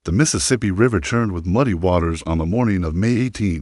The Mississippi River churned with muddy waters on the morning of May 18,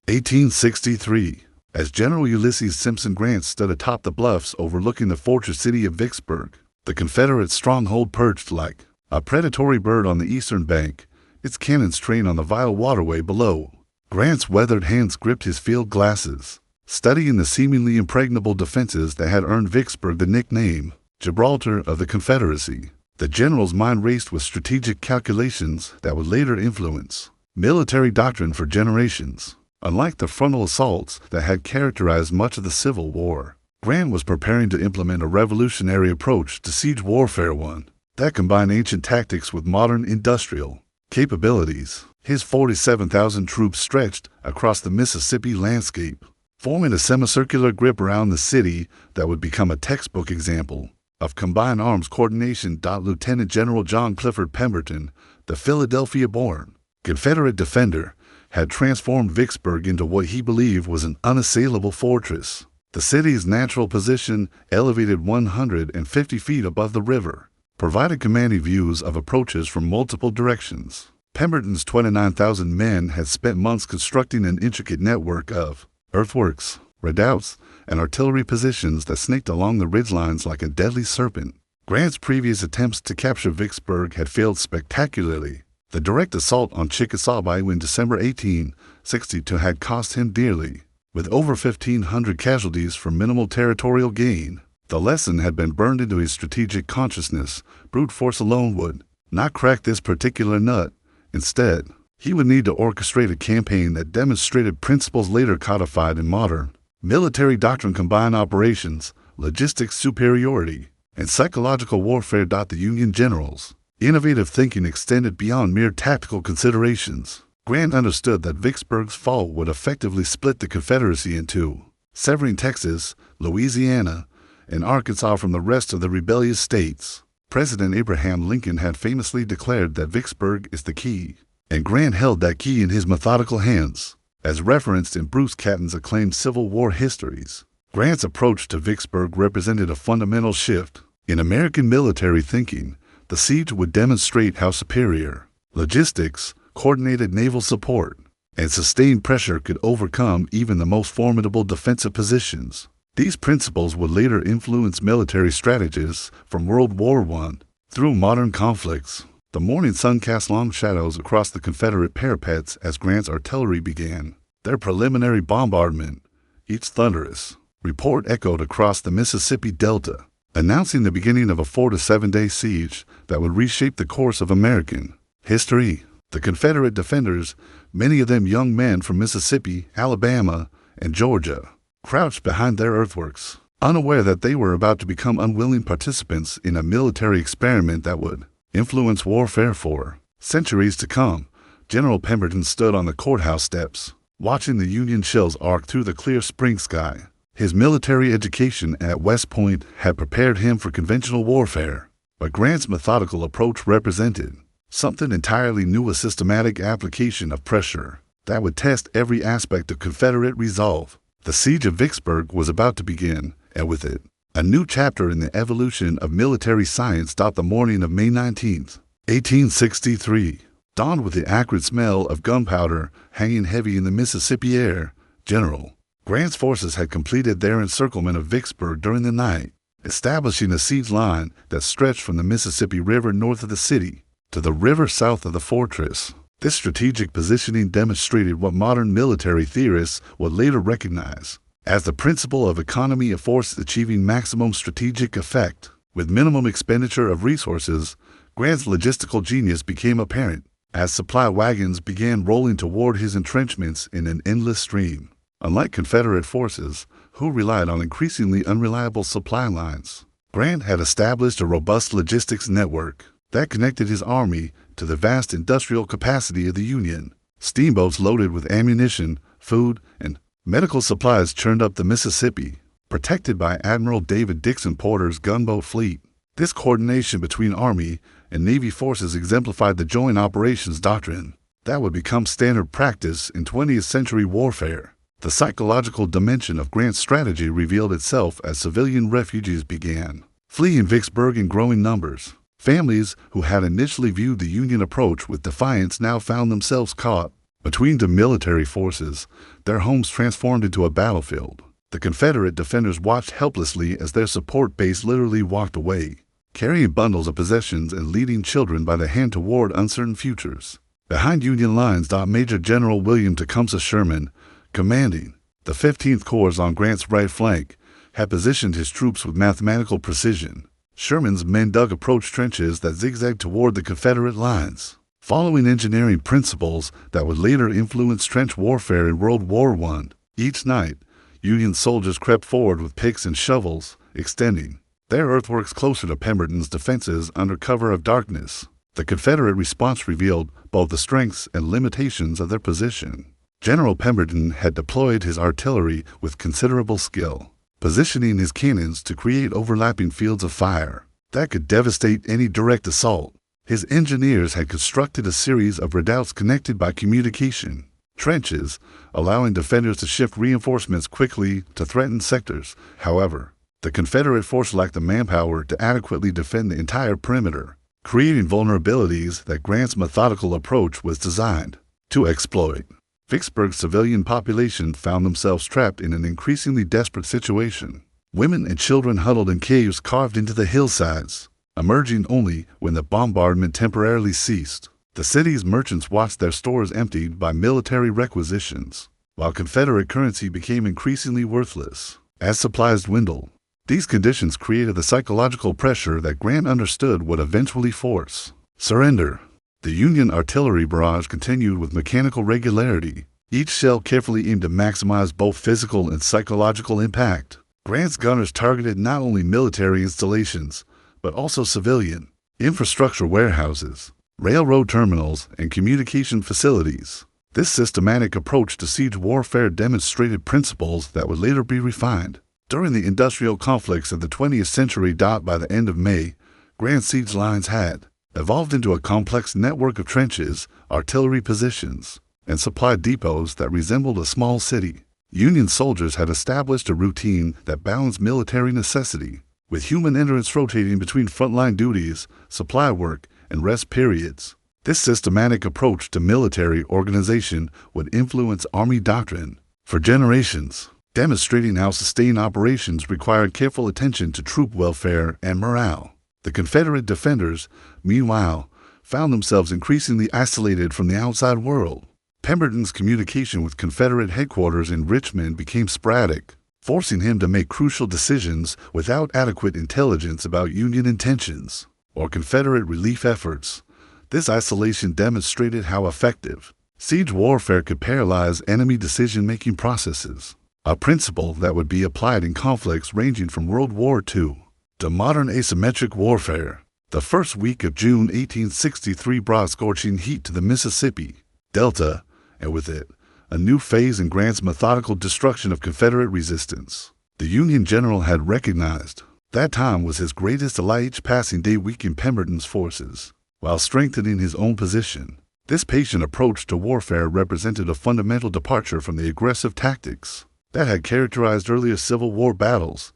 1863, as General Ulysses Simpson Grant stood atop the bluffs overlooking the fortress city of Vicksburg. The Confederate stronghold perched like a predatory bird on the eastern bank, its cannons trained on the vile waterway below. Grant's weathered hands gripped his field glasses, studying the seemingly impregnable defenses that had earned Vicksburg the nickname Gibraltar of the Confederacy. The general's mind raced with strategic calculations that would later influence military doctrine for generations. Unlike the frontal assaults that had characterized much of the Civil War, Grant was preparing to implement a revolutionary approach to siege warfare, one that combined ancient tactics with modern industrial capabilities. His 47,000 troops stretched across the Mississippi landscape, forming a semicircular grip around the city that would become a textbook example of combined arms coordination. Lieutenant General John Clifford Pemberton, the Philadelphia-born Confederate defender, had transformed Vicksburg into what he believed was an unassailable fortress. The city's natural position, elevated 150 feet above the river, provided commanding views of approaches from multiple directions. Pemberton's 29,000 men had spent months constructing an intricate network of earthworks, redoubts, and artillery positions that snaked along the ridgelines like a deadly serpent. Grant's previous attempts to capture Vicksburg had failed spectacularly. The direct assault on Chickasaw Bayou in December 1862 had cost him dearly, with over 1,500 casualties for minimal territorial gain. The lesson had been burned into his strategic consciousness. Brute force alone would not crack this particular nut. Instead, he would need to orchestrate a campaign that demonstrated principles later codified in modern military doctrine: combined operations, logistics superiority, and psychological warfare. The Union generals' innovative thinking extended beyond mere tactical considerations. Grant understood that Vicksburg's fall would effectively split the Confederacy in two, severing Texas, Louisiana, and Arkansas from the rest of the rebellious states. President Abraham Lincoln had famously declared that Vicksburg is the key, and Grant held that key in his methodical hands. As referenced in Bruce Catton's acclaimed Civil War histories, Grant's approach to Vicksburg represented a fundamental shift in American military thinking. The siege would demonstrate how superior logistics, coordinated naval support, and sustained pressure could overcome even the most formidable defensive positions. These principles would later influence military strategies from World War I through modern conflicts. The morning sun cast long shadows across the Confederate parapets as Grant's artillery began their preliminary bombardment. Each thunderous report echoed across the Mississippi Delta, announcing the beginning of a 4 to 7 day siege that would reshape the course of American history. The Confederate defenders, many of them young men from Mississippi, Alabama, and Georgia, crouched behind their earthworks, unaware that they were about to become unwilling participants in a military experiment that would influence warfare for centuries to come. General Pemberton stood on the courthouse steps, watching the Union shells arc through the clear spring sky. His military education at West Point had prepared him for conventional warfare, but Grant's methodical approach represented something entirely new: a systematic application of pressure that would test every aspect of Confederate resolve. The siege of Vicksburg was about to begin, and with it, a new chapter in the evolution of military science. The morning of May 19, 1863, dawned with the acrid smell of gunpowder hanging heavy in the Mississippi air. General Grant's forces had completed their encirclement of Vicksburg during the night, establishing a siege line that stretched from the Mississippi River north of the city to the river south of the fortress. This strategic positioning demonstrated what modern military theorists would later recognize as the principle of economy of force, achieving maximum strategic effect with minimum expenditure of resources. Grant's logistical genius became apparent as supply wagons began rolling toward his entrenchments in an endless stream. Unlike Confederate forces, who relied on increasingly unreliable supply lines, Grant had established a robust logistics network that connected his army to the vast industrial capacity of the Union. Steamboats loaded with ammunition, food, and medical supplies churned up the Mississippi, protected by Admiral David Dixon Porter's gunboat fleet. This coordination between Army and Navy forces exemplified the joint operations doctrine that would become standard practice in 20th century warfare. The psychological dimension of Grant's strategy revealed itself as civilian refugees began fleeing Vicksburg in growing numbers. Families who had initially viewed the Union approach with defiance now found themselves caught between the military forces, their homes transformed into a battlefield. The Confederate defenders watched helplessly as their support base literally walked away, carrying bundles of possessions and leading children by the hand toward uncertain futures. Behind Union lines, Major General William Tecumseh Sherman, commanding the 15th Corps on Grant's right flank, had positioned his troops with mathematical precision. Sherman's men dug approach trenches that zigzagged toward the Confederate lines, following engineering principles that would later influence trench warfare in World War I. Each night, Union soldiers crept forward with picks and shovels, extending their earthworks closer to Pemberton's defenses under cover of darkness. The Confederate response revealed both the strengths and limitations of their position. General Pemberton had deployed his artillery with considerable skill, positioning his cannons to create overlapping fields of fire that could devastate any direct assault. His engineers had constructed a series of redoubts connected by communication trenches, allowing defenders to shift reinforcements quickly to threatened sectors. However, the Confederate force lacked the manpower to adequately defend the entire perimeter, creating vulnerabilities that Grant's methodical approach was designed to exploit. Vicksburg's civilian population found themselves trapped in an increasingly desperate situation. Women and children huddled in caves carved into the hillsides, emerging only when the bombardment temporarily ceased. The city's merchants watched their stores emptied by military requisitions, while Confederate currency became increasingly worthless as supplies dwindled. These conditions created the psychological pressure that Grant understood would eventually force surrender. The Union artillery barrage continued with mechanical regularity, each shell carefully aimed to maximize both physical and psychological impact. Grant's gunners targeted not only military installations, but also civilian infrastructure, warehouses, railroad terminals, and communication facilities. This systematic approach to siege warfare demonstrated principles that would later be refined during the industrial conflicts of the 20th century. By the end of May, Grant's siege lines had evolved into a complex network of trenches, artillery positions, and supply depots that resembled a small city. Union soldiers had established a routine that balanced military necessity with human endurance, rotating between frontline duties, supply work, and rest periods. This systematic approach to military organization would influence Army doctrine for generations, demonstrating how sustained operations required careful attention to troop welfare and morale. The Confederate defenders, meanwhile, found themselves increasingly isolated from the outside world. Pemberton's communication with Confederate headquarters in Richmond became sporadic, forcing him to make crucial decisions without adequate intelligence about Union intentions or Confederate relief efforts. This isolation demonstrated how effective siege warfare could paralyze enemy decision-making processes, a principle that would be applied in conflicts ranging from World War II to modern asymmetric warfare. The first week of June 1863 brought scorching heat to the Mississippi Delta, and with it, a new phase in Grant's methodical destruction of Confederate resistance. The Union general had recognized that time was his greatest ally. Each passing day weakened Pemberton's forces, while strengthening his own position. This patient approach to warfare represented a fundamental departure from the aggressive tactics that had characterized earlier Civil War battles.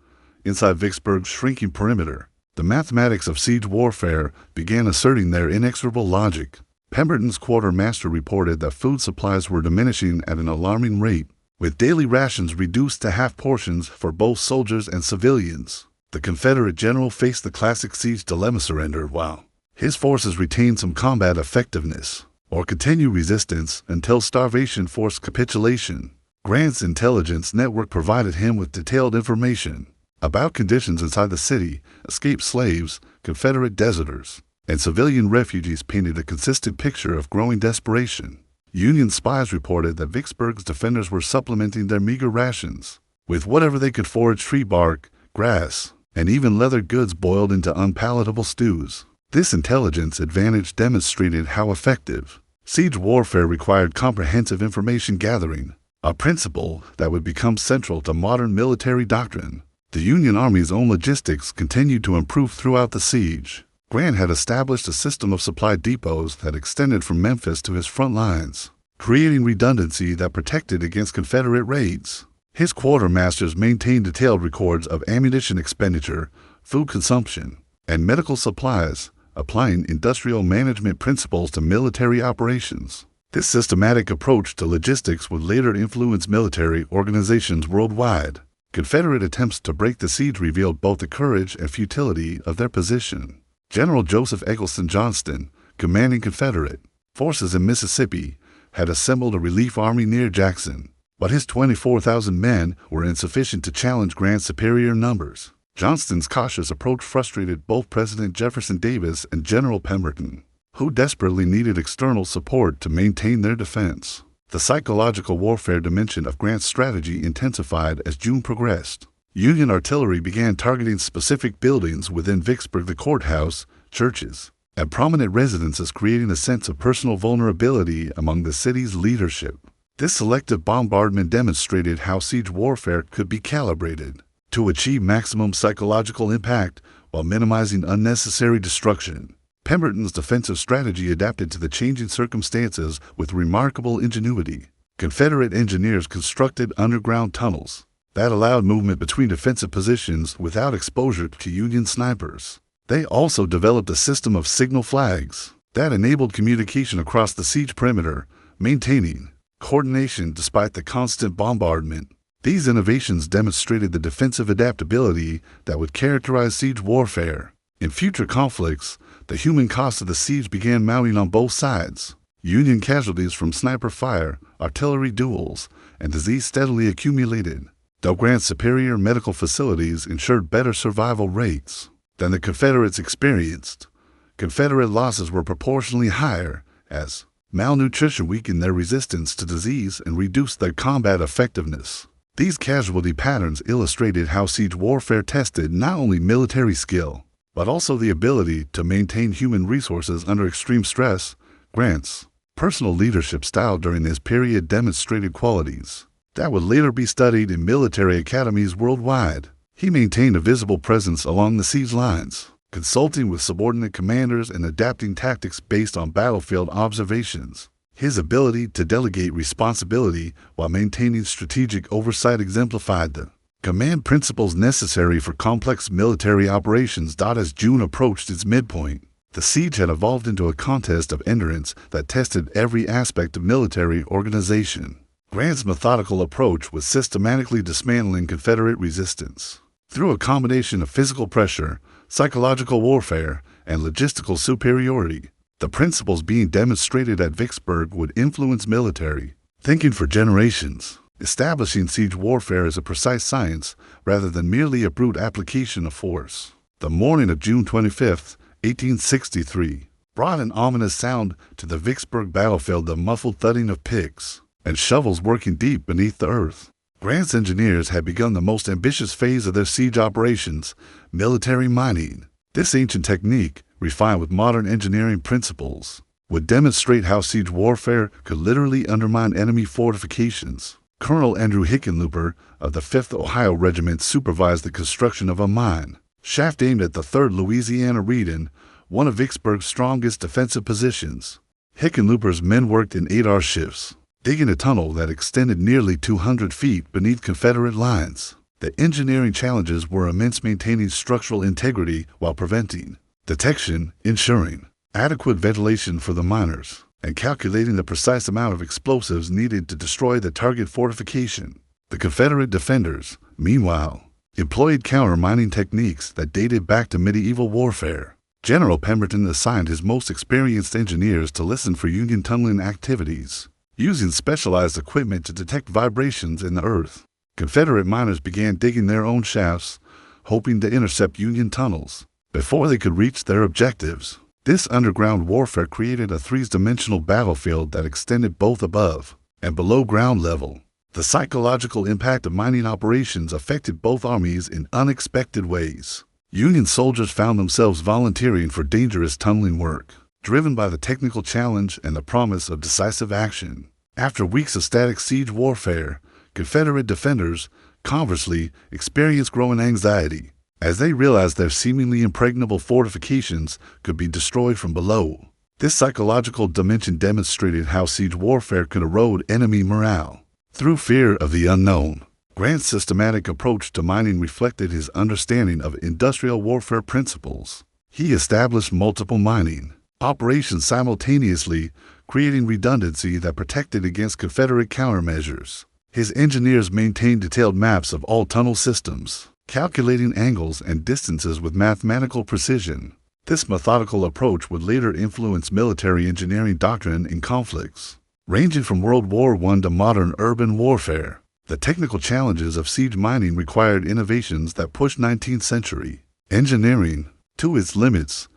Inside Vicksburg's shrinking perimeter, the mathematics of siege warfare began asserting their inexorable logic. Pemberton's quartermaster reported that food supplies were diminishing at an alarming rate, with daily rations reduced to half portions for both soldiers and civilians. The Confederate general faced the classic siege dilemma: surrender while his forces retained some combat effectiveness, or continue resistance until starvation forced capitulation. Grant's intelligence network provided him with detailed information about conditions inside the city. Escaped slaves, Confederate deserters, and civilian refugees painted a consistent picture of growing desperation. Union spies reported that Vicksburg's defenders were supplementing their meager rations with whatever they could forage: tree bark, grass, and even leather goods boiled into unpalatable stews. This intelligence advantage demonstrated how effective siege warfare required comprehensive information gathering, a principle that would become central to modern military doctrine. The Union Army's own logistics continued to improve throughout the siege. Grant had established a system of supply depots that extended from Memphis to his front lines, creating redundancy that protected against Confederate raids. His quartermasters maintained detailed records of ammunition expenditure, food consumption, and medical supplies, applying industrial management principles to military operations. This systematic approach to logistics would later influence military organizations worldwide. Confederate attempts to break the siege revealed both the courage and futility of their position. General Joseph Eggleston Johnston, commanding Confederate forces in Mississippi, had assembled a relief army near Jackson, but his 24,000 men were insufficient to challenge Grant's superior numbers. Johnston's cautious approach frustrated both President Jefferson Davis and General Pemberton, who desperately needed external support to maintain their defense. The psychological warfare dimension of Grant's strategy intensified as June progressed. Union artillery began targeting specific buildings within Vicksburg, the courthouse, churches, and prominent residences, creating a sense of personal vulnerability among the city's leadership. This selective bombardment demonstrated how siege warfare could be calibrated to achieve maximum psychological impact while minimizing unnecessary destruction. Pemberton's defensive strategy adapted to the changing circumstances with remarkable ingenuity. Confederate engineers constructed underground tunnels that allowed movement between defensive positions without exposure to Union snipers. They also developed a system of signal flags that enabled communication across the siege perimeter, maintaining coordination despite the constant bombardment. These innovations demonstrated the defensive adaptability that would characterize siege warfare. In future conflicts, the human cost of the siege began mounting on both sides. Union casualties from sniper fire, artillery duels, and disease steadily accumulated, though Grant's superior medical facilities ensured better survival rates than the Confederates experienced. Confederate losses were proportionally higher, as malnutrition weakened their resistance to disease and reduced their combat effectiveness. These casualty patterns illustrated how siege warfare tested not only military skill, but also the ability to maintain human resources under extreme stress. Grant's personal leadership style during this period demonstrated qualities that would later be studied in military academies worldwide. He maintained a visible presence along the siege lines, consulting with subordinate commanders and adapting tactics based on battlefield observations. His ability to delegate responsibility while maintaining strategic oversight exemplified the command principles necessary for complex military operations. As June approached its midpoint, the siege had evolved into a contest of endurance that tested every aspect of military organization. Grant's methodical approach was systematically dismantling Confederate resistance. Through a combination of physical pressure, psychological warfare, and logistical superiority, the principles being demonstrated at Vicksburg would influence military thinking for generations, establishing siege warfare as a precise science rather than merely a brute application of force. The morning of June 25, 1863, brought an ominous sound to the Vicksburg battlefield, the muffled thudding of picks and shovels working deep beneath the earth. Grant's engineers had begun the most ambitious phase of their siege operations, military mining. This ancient technique, refined with modern engineering principles, would demonstrate how siege warfare could literally undermine enemy fortifications. Colonel Andrew Hickenlooper of the 5th Ohio Regiment supervised the construction of a mine shaft aimed at the 3rd Louisiana Redan, one of Vicksburg's strongest defensive positions. Hickenlooper's men worked in 8-hour shifts, digging a tunnel that extended nearly 200 feet beneath Confederate lines. The engineering challenges were immense, maintaining structural integrity while preventing detection, ensuring adequate ventilation for the miners, and calculating the precise amount of explosives needed to destroy the target fortification. The Confederate defenders, meanwhile, employed counter-mining techniques that dated back to medieval warfare. General Pemberton assigned his most experienced engineers to listen for Union tunneling activities, using specialized equipment to detect vibrations in the earth. Confederate miners began digging their own shafts, hoping to intercept Union tunnels before they could reach their objectives. This underground warfare created a three-dimensional battlefield that extended both above and below ground level. The psychological impact of mining operations affected both armies in unexpected ways. Union soldiers found themselves volunteering for dangerous tunneling work, driven by the technical challenge and the promise of decisive action. After weeks of static siege warfare, Confederate defenders, conversely, experienced growing anxiety as they realized their seemingly impregnable fortifications could be destroyed from below. This psychological dimension demonstrated how siege warfare could erode enemy morale. Through fear of the unknown, Grant's systematic approach to mining reflected his understanding of industrial warfare principles. He established multiple mining operations simultaneously, creating redundancy that protected against Confederate countermeasures. His engineers maintained detailed maps of all tunnel systems, calculating angles and distances with mathematical precision. This methodical approach would later influence military engineering doctrine in conflicts, ranging from World War I to modern urban warfare. The technical challenges of siege mining required innovations that pushed 19th century engineering to its limits.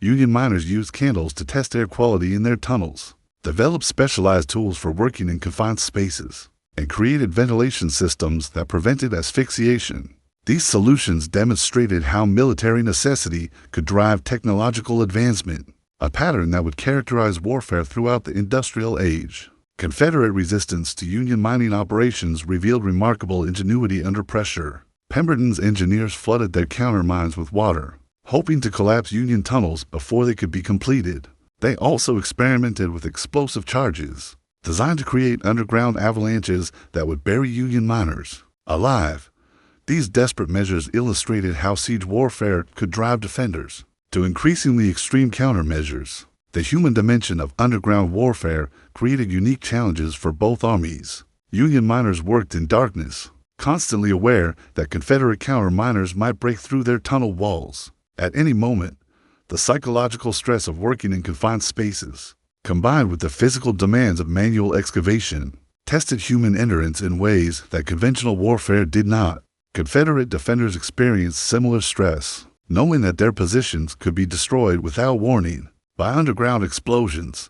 Union miners used candles to test air quality in their tunnels, developed specialized tools for working in confined spaces, and created ventilation systems that prevented asphyxiation. These solutions demonstrated how military necessity could drive technological advancement, a pattern that would characterize warfare throughout the industrial age. Confederate resistance to Union mining operations revealed remarkable ingenuity under pressure. Pemberton's engineers flooded their countermines with water, hoping to collapse Union tunnels before they could be completed. They also experimented with explosive charges, designed to create underground avalanches that would bury Union miners alive. These desperate measures illustrated how siege warfare could drive defenders to increasingly extreme countermeasures. The human dimension of underground warfare created unique challenges for both armies. Union miners worked in darkness, constantly aware that Confederate counter-miners might break through their tunnel walls at any moment. The psychological stress of working in confined spaces, combined with the physical demands of manual excavation, tested human endurance in ways that conventional warfare did not. Confederate defenders experienced similar stress, knowing that their positions could be destroyed without warning by underground explosions.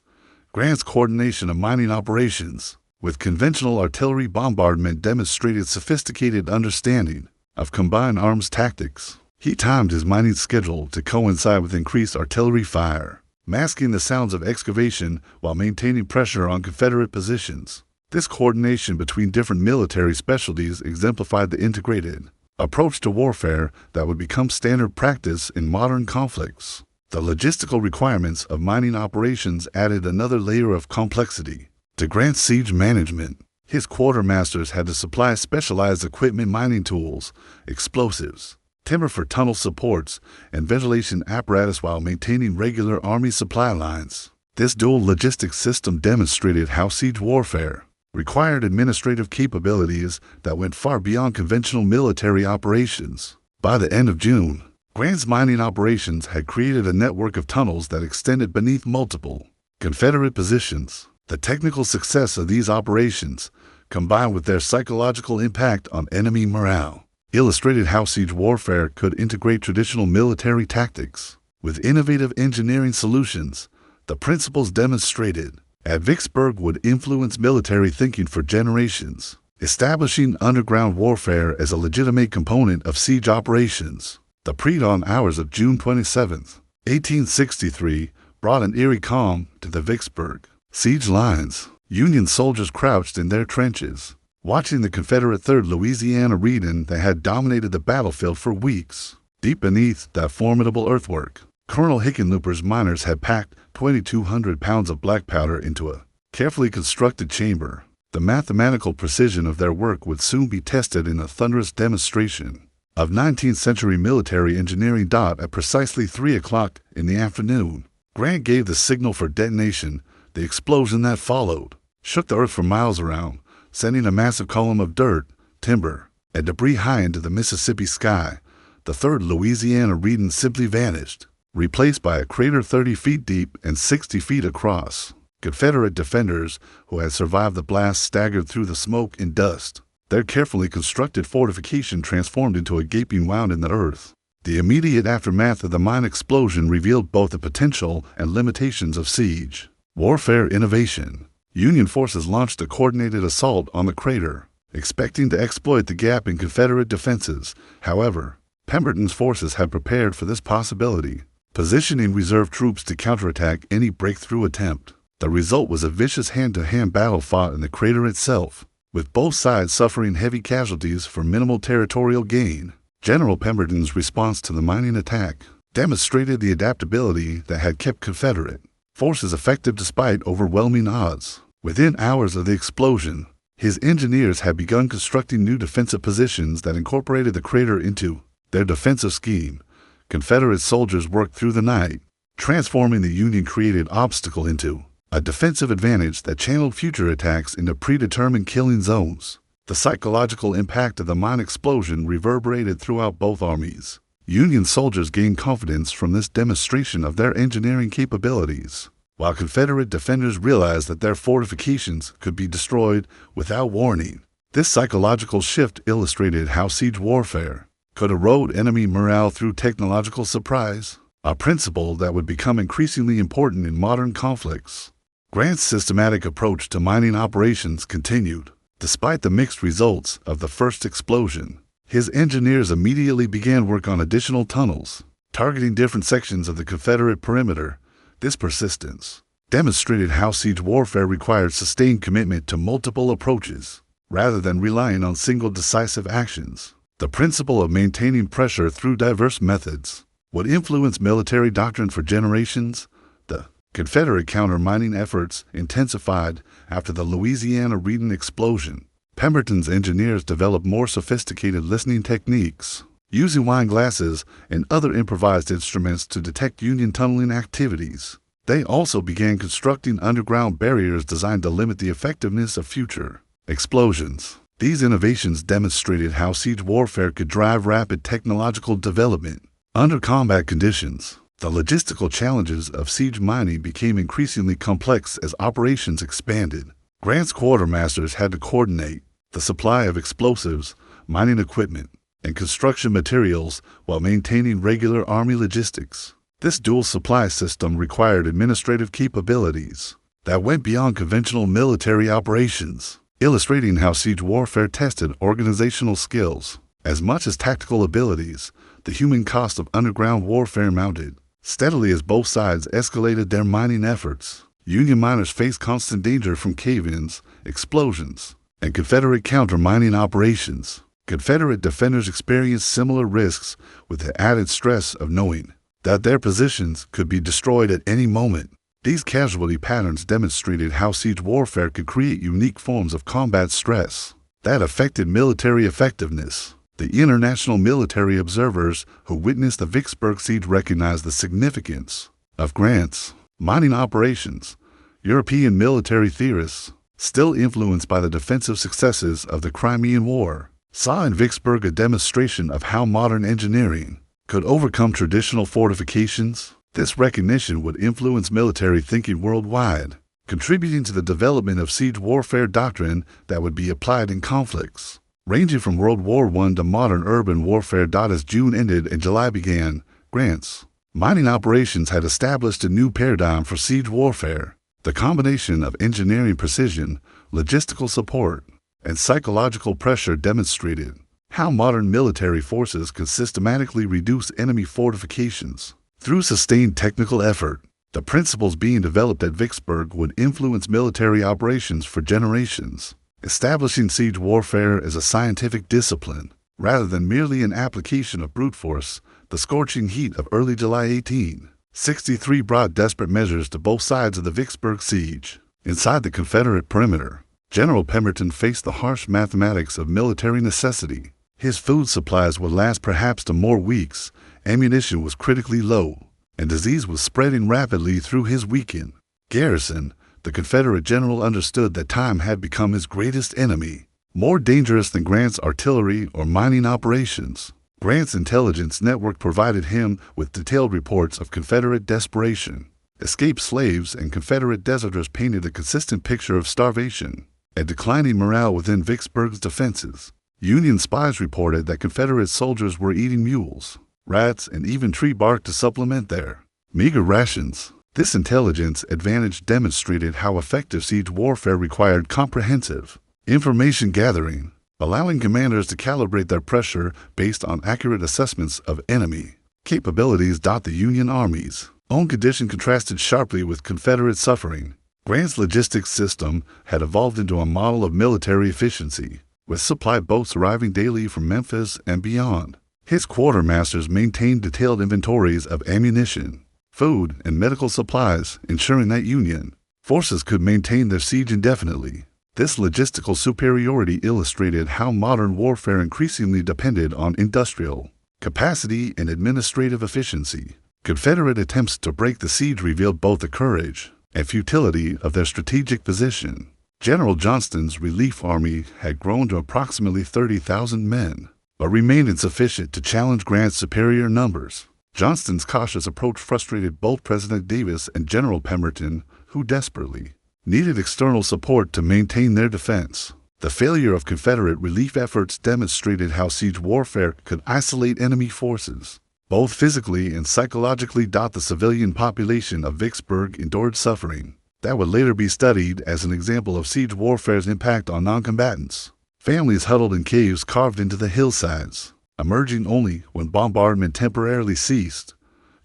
Grant's coordination of mining operations with conventional artillery bombardment demonstrated sophisticated understanding of combined arms tactics. He timed his mining schedule to coincide with increased artillery fire, masking the sounds of excavation while maintaining pressure on Confederate positions. This coordination between different military specialties exemplified the integrated approach to warfare that would become standard practice in modern conflicts. The logistical requirements of mining operations added another layer of complexity to Grant's siege management. His quartermasters had to supply specialized equipment, mining tools, explosives, timber for tunnel supports, and ventilation apparatus while maintaining regular Army supply lines. This dual logistics system demonstrated how siege warfare required administrative capabilities that went far beyond conventional military operations. By the end of June, Grant's mining operations had created a network of tunnels that extended beneath multiple Confederate positions. The technical success of these operations, combined with their psychological impact on enemy morale, illustrated how siege warfare could integrate traditional military tactics with innovative engineering solutions. The principles demonstrated at Vicksburg would influence military thinking for generations, establishing underground warfare as a legitimate component of siege operations. The pre-dawn hours of June 27, 1863, brought an eerie calm to the Vicksburg siege lines. Union soldiers crouched in their trenches, watching the Confederate 3rd Louisiana Redan that had dominated the battlefield for weeks. Deep beneath that formidable earthwork, Colonel Hickenlooper's miners had packed 2,200 pounds of black powder into a carefully constructed chamber. The mathematical precision of their work would soon be tested in a thunderous demonstration of 19th century military engineering. At precisely 3 o'clock in the afternoon, Grant gave the signal for detonation. The explosion that followed shook the earth for miles around, sending a massive column of dirt, timber, and debris high into the Mississippi sky. The 3rd Louisiana Redan simply vanished, replaced by a crater 30 feet deep and 60 feet across. Confederate defenders who had survived the blast staggered through the smoke and dust, their carefully constructed fortification transformed into a gaping wound in the earth. The immediate aftermath of the mine explosion revealed both the potential and limitations of siege warfare innovation. Union forces launched a coordinated assault on the crater, expecting to exploit the gap in Confederate defenses. However, Pemberton's forces had prepared for this possibility, positioning reserve troops to counterattack any breakthrough attempt. The result was a vicious hand-to-hand battle fought in the crater itself, with both sides suffering heavy casualties for minimal territorial gain. General Pemberton's response to the mining attack demonstrated the adaptability that had kept Confederate forces effective despite overwhelming odds. Within hours of the explosion, his engineers had begun constructing new defensive positions that incorporated the crater into their defensive scheme. Confederate soldiers worked through the night, transforming the Union-created obstacle into a defensive advantage that channeled future attacks into predetermined killing zones. The psychological impact of the mine explosion reverberated throughout both armies. Union soldiers gained confidence from this demonstration of their engineering capabilities, while Confederate defenders realized that their fortifications could be destroyed without warning. This psychological shift illustrated how siege warfare could erode enemy morale through technological surprise, a principle that would become increasingly important in modern conflicts. Grant's systematic approach to mining operations continued. Despite the mixed results of the first explosion, his engineers immediately began work on additional tunnels, targeting different sections of the Confederate perimeter. This persistence demonstrated how siege warfare required sustained commitment to multiple approaches, rather than relying on single decisive actions. The principle of maintaining pressure through diverse methods would influence military doctrine for generations. The Confederate counter-mining efforts intensified after the Louisiana-Reading explosion. Pemberton's engineers developed more sophisticated listening techniques, using wine glasses and other improvised instruments to detect Union tunneling activities. They also began constructing underground barriers designed to limit the effectiveness of future explosions. These innovations demonstrated how siege warfare could drive rapid technological development. Under combat conditions, the logistical challenges of siege mining became increasingly complex as operations expanded. Grant's quartermasters had to coordinate the supply of explosives, mining equipment, and construction materials while maintaining regular Army logistics. This dual supply system required administrative capabilities that went beyond conventional military operations, illustrating how siege warfare tested organizational skills as much as tactical abilities. The human cost of underground warfare mounted steadily as both sides escalated their mining efforts. Union miners faced constant danger from cave-ins, explosions, and Confederate counter-mining operations. Confederate defenders experienced similar risks with the added stress of knowing that their positions could be destroyed at any moment. These casualty patterns demonstrated how siege warfare could create unique forms of combat stress that affected military effectiveness. The international military observers who witnessed the Vicksburg siege recognized the significance of Grant's mining operations. European military theorists, still influenced by the defensive successes of the Crimean War, saw in Vicksburg a demonstration of how modern engineering could overcome traditional fortifications. This recognition would influence military thinking worldwide, contributing to the development of siege warfare doctrine that would be applied in conflicts ranging from World War I to modern urban warfare. As June ended and July began, Grant's mining operations had established a new paradigm for siege warfare. The combination of engineering precision, logistical support, and psychological pressure demonstrated how modern military forces could systematically reduce enemy fortifications through sustained technical effort. The principles being developed at Vicksburg would influence military operations for generations, establishing siege warfare as a scientific discipline rather than merely an application of brute force. The scorching heat of early July 1863 brought desperate measures to both sides of the Vicksburg siege. Inside the Confederate perimeter, General Pemberton faced the harsh mathematics of military necessity. His food supplies would last perhaps to more weeks, ammunition was critically low, and disease was spreading rapidly through his weakened garrison. The Confederate general understood that time had become his greatest enemy, more dangerous than Grant's artillery or mining operations. Grant's intelligence network provided him with detailed reports of Confederate desperation. Escaped slaves and Confederate deserters painted a consistent picture of starvation and declining morale within Vicksburg's defenses. Union spies reported that Confederate soldiers were eating mules, rats, and even tree bark to supplement their meager rations. This intelligence advantage demonstrated how effective siege warfare required comprehensive information gathering, allowing commanders to calibrate their pressure based on accurate assessments of enemy capabilities. The Union Army's own condition contrasted sharply with Confederate suffering. Grant's logistics system had evolved into a model of military efficiency, with supply boats arriving daily from Memphis and beyond. His quartermasters maintained detailed inventories of ammunition, food, and medical supplies, ensuring that Union forces could maintain their siege indefinitely. This logistical superiority illustrated how modern warfare increasingly depended on industrial capacity, and administrative efficiency. Confederate attempts to break the siege revealed both the courage and futility of their strategic position. General Johnston's relief army had grown to approximately 30,000 men, but remained insufficient to challenge Grant's superior numbers. Johnston's cautious approach frustrated both President Davis and General Pemberton, who desperately needed external support to maintain their defense. The failure of Confederate relief efforts demonstrated how siege warfare could isolate enemy forces, both physically and psychologically. The civilian population of Vicksburg endured suffering that would later be studied as an example of siege warfare's impact on noncombatants. Families huddled in caves carved into the hillsides, emerging only when bombardment temporarily ceased.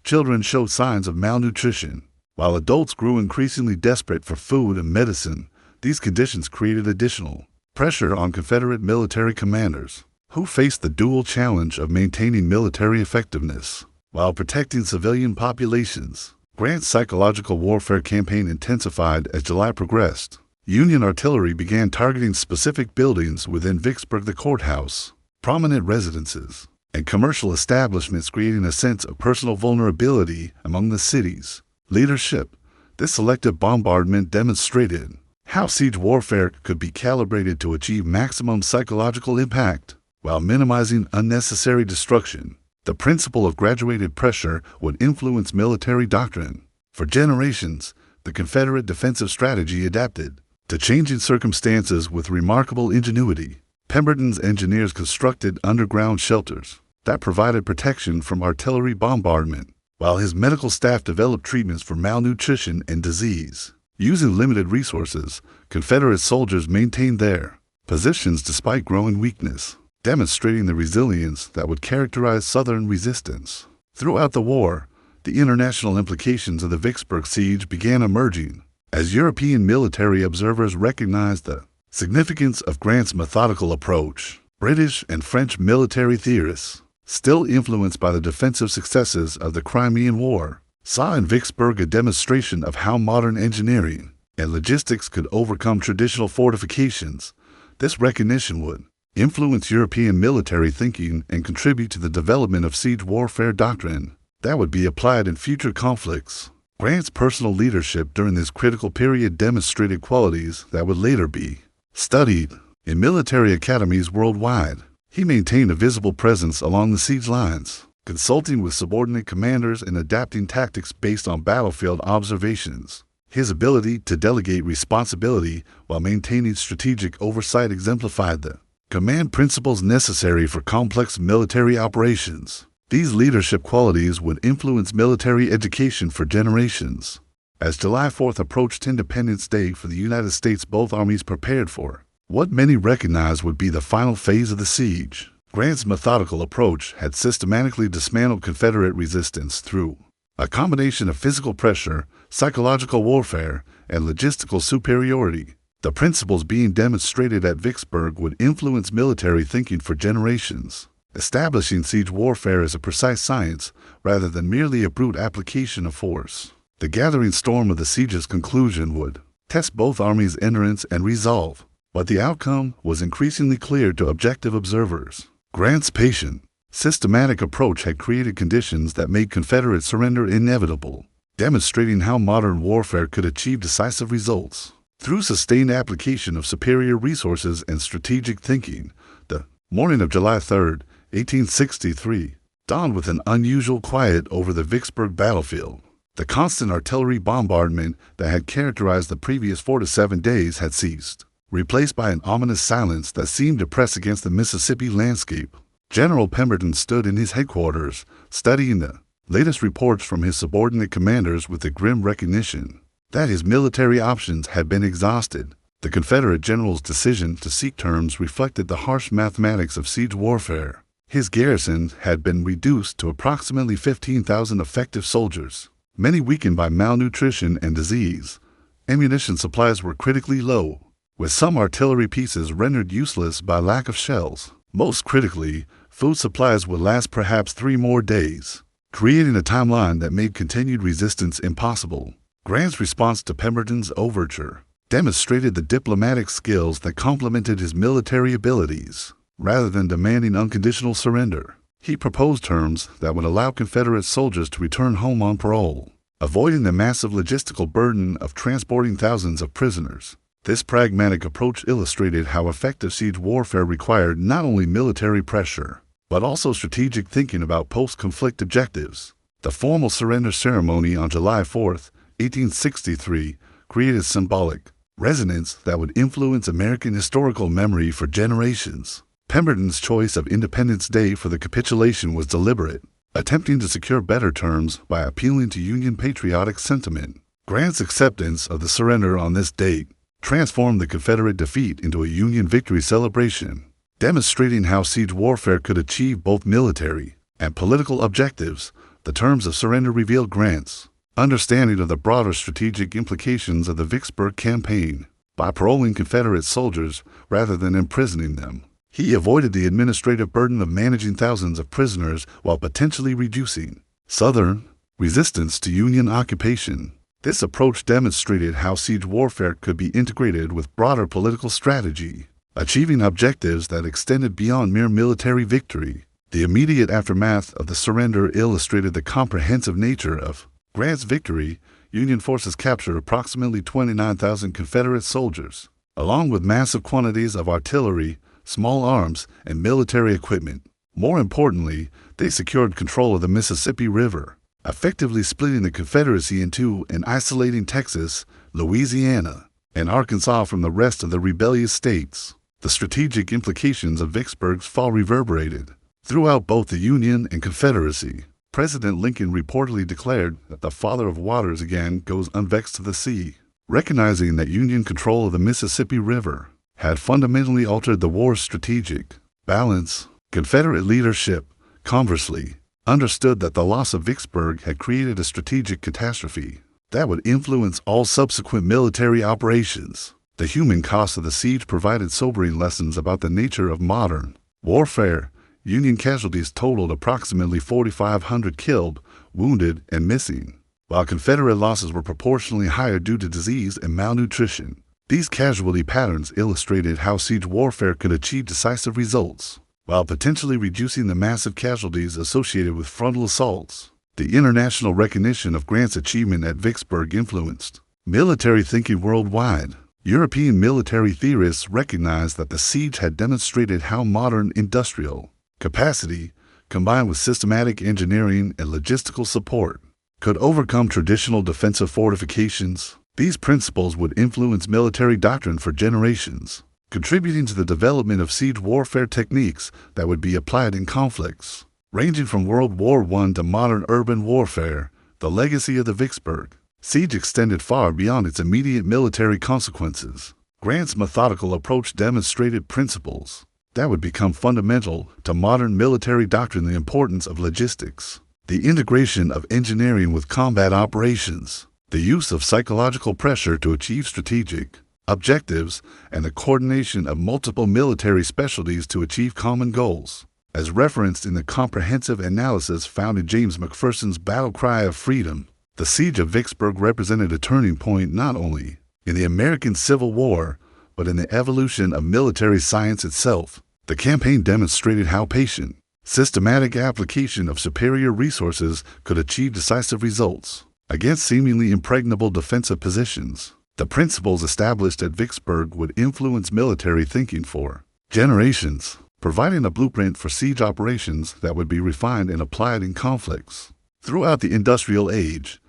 Children showed signs of malnutrition, while adults grew increasingly desperate for food and medicine. These conditions created additional pressure on Confederate military commanders, who faced the dual challenge of maintaining military effectiveness while protecting civilian populations. Grant's psychological warfare campaign intensified as July progressed. Union artillery began targeting specific buildings within Vicksburg, the courthouse, prominent residences, and commercial establishments, creating a sense of personal vulnerability among the city's leadership. This selective bombardment demonstrated how siege warfare could be calibrated to achieve maximum psychological impact while minimizing unnecessary destruction. The principle of graduated pressure would influence military doctrine. For generations, the Confederate defensive strategy adapted to changing circumstances with remarkable ingenuity. Pemberton's engineers constructed underground shelters that provided protection from artillery bombardment, while his medical staff developed treatments for malnutrition and disease. Using limited resources, Confederate soldiers maintained their positions despite growing weakness, demonstrating the resilience that would characterize Southern resistance. Throughout the war, the international implications of the Vicksburg siege began emerging as European military observers recognized the significance of Grant's methodical approach. British and French military theorists, still influenced by the defensive successes of the Crimean War, saw in Vicksburg a demonstration of how modern engineering and logistics could overcome traditional fortifications. This recognition would influence European military thinking and contribute to the development of siege warfare doctrine that would be applied in future conflicts. Grant's personal leadership during this critical period demonstrated qualities that would later be studied in military academies worldwide. He maintained a visible presence along the siege lines, consulting with subordinate commanders and adapting tactics based on battlefield observations. His ability to delegate responsibility while maintaining strategic oversight exemplified the command principles necessary for complex military operations. These leadership qualities would influence military education for generations. As July 4th approached Independence Day for the United States, both armies prepared for what many recognized would be the final phase of the siege. Grant's methodical approach had systematically dismantled Confederate resistance through a combination of physical pressure, psychological warfare, and logistical superiority. The principles being demonstrated at Vicksburg would influence military thinking for generations, establishing siege warfare as a precise science rather than merely a brute application of force. The gathering storm of the siege's conclusion would test both armies' endurance and resolve, but the outcome was increasingly clear to objective observers. Grant's patient, systematic approach had created conditions that made Confederate surrender inevitable, demonstrating how modern warfare could achieve decisive results. Through sustained application of superior resources and strategic thinking, the morning of July 3, 1863, dawned with an unusual quiet over the Vicksburg battlefield. The constant artillery bombardment that had characterized the previous 4 to 7 days had ceased, replaced by an ominous silence that seemed to press against the Mississippi landscape. General Pemberton stood in his headquarters, studying the latest reports from his subordinate commanders with the grim recognition that his military options had been exhausted. The Confederate general's decision to seek terms reflected the harsh mathematics of siege warfare. His garrison had been reduced to approximately 15,000 effective soldiers, many weakened by malnutrition and disease. Ammunition supplies were critically low, with some artillery pieces rendered useless by lack of shells. Most critically, food supplies would last perhaps 3 more days, creating a timeline that made continued resistance impossible. Grant's response to Pemberton's overture demonstrated the diplomatic skills that complemented his military abilities. Rather than demanding unconditional surrender, He proposed terms that would allow Confederate soldiers to return home on parole, avoiding the massive logistical burden of transporting thousands of prisoners. This pragmatic approach illustrated how effective siege warfare required not only military pressure, but also strategic thinking about post-conflict objectives. The formal surrender ceremony on July 4, 1863, created symbolic resonance that would influence American historical memory for generations. Pemberton's choice of Independence Day for the capitulation was deliberate, attempting to secure better terms by appealing to Union patriotic sentiment. Grant's acceptance of the surrender on this date transformed the Confederate defeat into a Union victory celebration, demonstrating how siege warfare could achieve both military and political objectives. The terms of surrender revealed Grant's understanding of the broader strategic implications of the Vicksburg campaign. By paroling Confederate soldiers rather than imprisoning them, he avoided the administrative burden of managing thousands of prisoners while potentially reducing Southern resistance to Union occupation. This approach demonstrated how siege warfare could be integrated with broader political strategy, achieving objectives that extended beyond mere military victory. The immediate aftermath of the surrender illustrated the comprehensive nature of Grant's victory. Union forces captured approximately 29,000 Confederate soldiers, along with massive quantities of artillery, small arms, and military equipment. More importantly, they secured control of the Mississippi River, effectively splitting the Confederacy in two and isolating Texas, Louisiana, and Arkansas from the rest of the rebellious states. The strategic implications of Vicksburg's fall reverberated throughout both the Union and Confederacy. President Lincoln reportedly declared that the Father of Waters again goes unvexed to the sea, recognizing that Union control of the Mississippi River had fundamentally altered the war's strategic balance. Confederate leadership, conversely, understood that the loss of Vicksburg had created a strategic catastrophe that would influence all subsequent military operations. The human cost of the siege provided sobering lessons about the nature of modern warfare. Union casualties totaled approximately 4,500 killed, wounded, and missing, while Confederate losses were proportionally higher due to disease and malnutrition. These casualty patterns illustrated how siege warfare could achieve decisive results, while potentially reducing the massive casualties associated with frontal assaults. The international recognition of Grant's achievement at Vicksburg influenced military thinking worldwide. European military theorists recognized that the siege had demonstrated how modern industrial capacity, combined with systematic engineering and logistical support, could overcome traditional defensive fortifications. These principles would influence military doctrine for generations, contributing to the development of siege warfare techniques that would be applied in conflicts ranging from World War I to modern urban warfare. The legacy of the Vicksburg siege extended far beyond its immediate military consequences. Grant's methodical approach demonstrated principles that would become fundamental to modern military doctrine: the importance of logistics, the integration of engineering with combat operations, the use of psychological pressure to achieve strategic objectives, and the coordination of multiple military specialties to achieve common goals. As referenced in the comprehensive analysis found in James McPherson's Battle Cry of Freedom, the Siege of Vicksburg represented a turning point not only in the American Civil War, but in the evolution of military science itself. The campaign demonstrated how patient, systematic application of superior resources could achieve decisive results against seemingly impregnable defensive positions. The principles established at Vicksburg would influence military thinking for generations, providing a blueprint for siege operations that would be refined and applied in conflicts. Throughout the industrial age,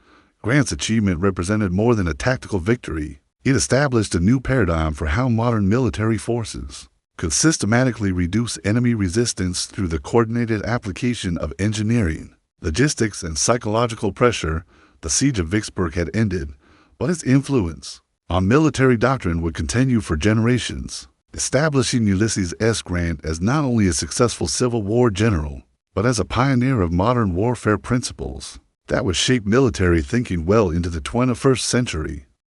Grant's achievement represented more than a tactical victory. It established a new paradigm for how modern military forces could systematically reduce enemy resistance through the coordinated application of engineering, logistics, and psychological pressure. The Siege of Vicksburg had ended, but its influence on military doctrine would continue for generations, establishing Ulysses S. Grant as not only a successful Civil War general, but as a pioneer of modern warfare principles that would shape military thinking well into the 21st century.